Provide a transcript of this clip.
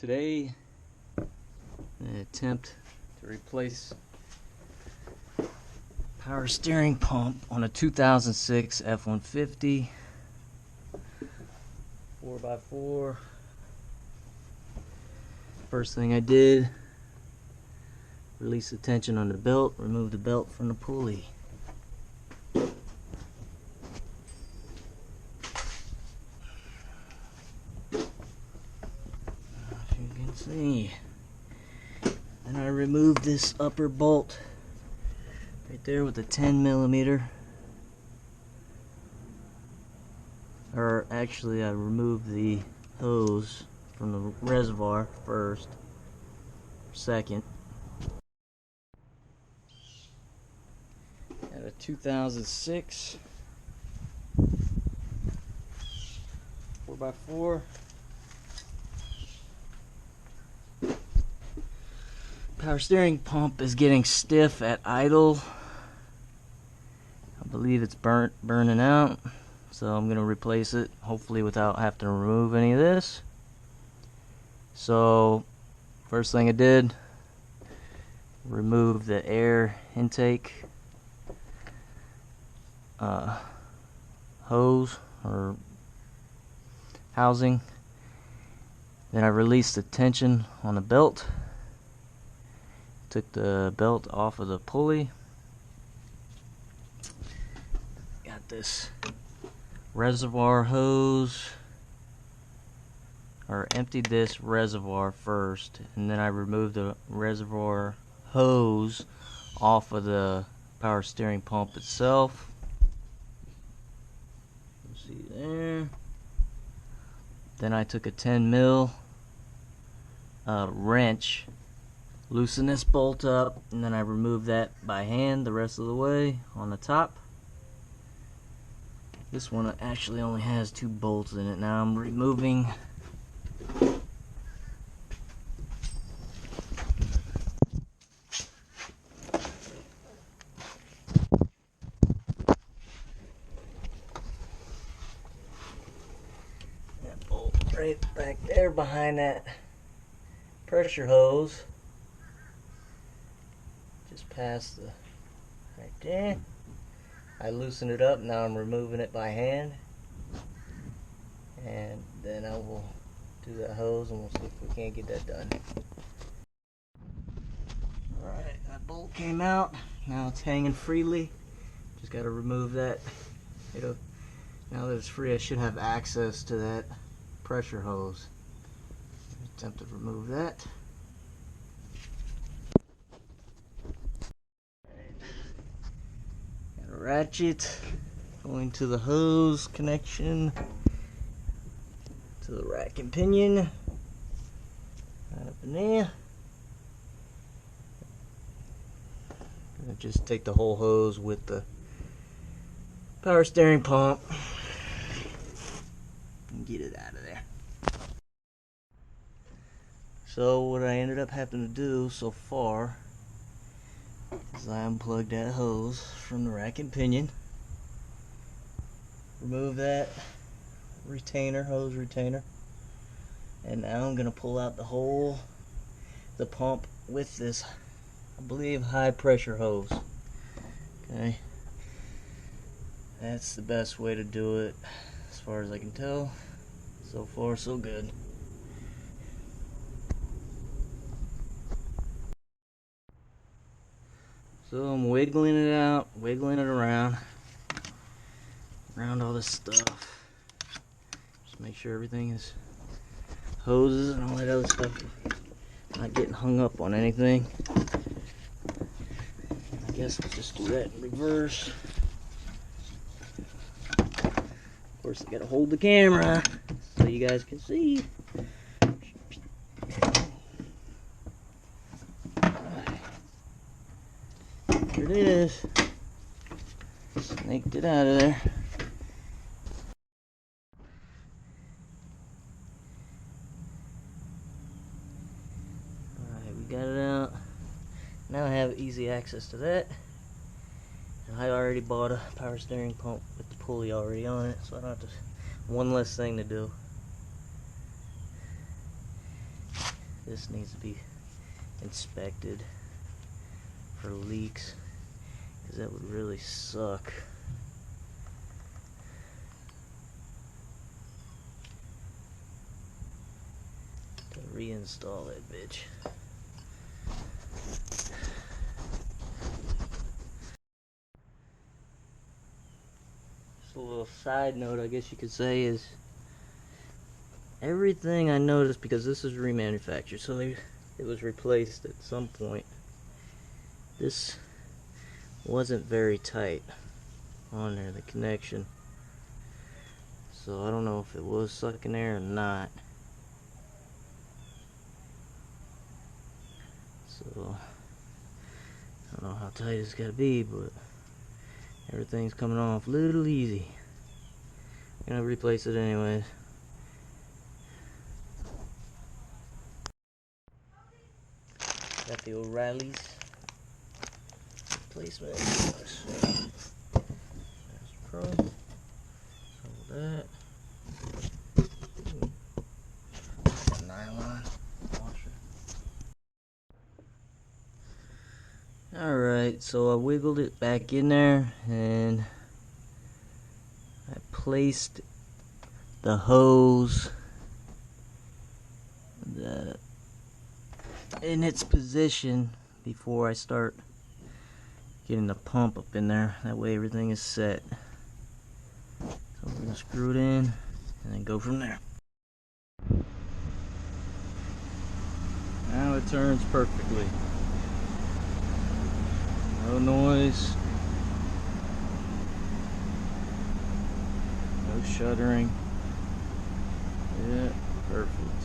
Today, an attempt to replace power steering pump on a 2006 F-150 4x4. First thing I did, release the tension on the belt, remove the belt from the pulley. If you can see, then I removed this upper bolt right there with the 10mm, or actually I removed the hose from the reservoir first, second. Got a 2006 4x4. Power steering pump is getting stiff at idle. I believe it's burning out, so I'm gonna replace it, hopefully without having to remove any of this. So first thing I did, remove the air intake hose or housing. Then I released the tension on the belt, took the belt off of the pulley, got this reservoir hose, or emptied this reservoir first, and then I removed the reservoir hose off of the power steering pump itself. You see there. Then I took a 10mm wrench, loosen this bolt up, and then I removed that by hand the rest of the way on the top. This one actually only has 2 bolts in it. Now I'm removing that bolt right back there behind that pressure hose. Just past the right there. I loosened it up. Now I'm removing it by hand, and then I will do that hose and we'll see if we can't get that done. Alright, that bolt came out. Now it's hanging freely. Just got to remove that. Now that it's free, I should have access to that pressure hose. Attempt to remove that. Got a ratchet going to the hose connection to the rack and pinion. Right up in there. Gonna just take the whole hose with the power steering pump and get it out of there. So what I ended up having to do so far is I unplugged that hose from the rack and pinion, remove that hose retainer, and now I'm gonna pull out the pump with this, I believe, high pressure hose. Okay, that's the best way to do it as far as I can tell. So far so good. So I'm wiggling it out, wiggling it around all this stuff. Just make sure everything is, hoses and all that other stuff, not getting hung up on anything. I guess we'll just do that in reverse. Of course, I gotta hold the camera so you guys can see. There it is. Snaked it out of there. Alright, we got it out. Now I have easy access to that. And I already bought a power steering pump with the pulley already on it, so I don't have to, one less thing to do. this needs to be inspected for leaks, because that would really suck. To reinstall that bitch. Just a little side note, I guess you could say, is everything I noticed, because this is remanufactured, so it was replaced at some point. This wasn't very tight on there, the connection. So I don't know if it was sucking air or not. So I don't know how tight it's gotta be, but everything's coming off a little easy. I'm gonna replace it anyways. Got the O'Reilly's replacement. There's Pro. So that. Nylon washer. Alright, so I wiggled it back in there and I placed the hose in its position before I start getting the pump up in there. That way everything is set. So we're going to screw it in and then go from there. Now it turns perfectly. No noise. No shuddering. Yeah, perfect.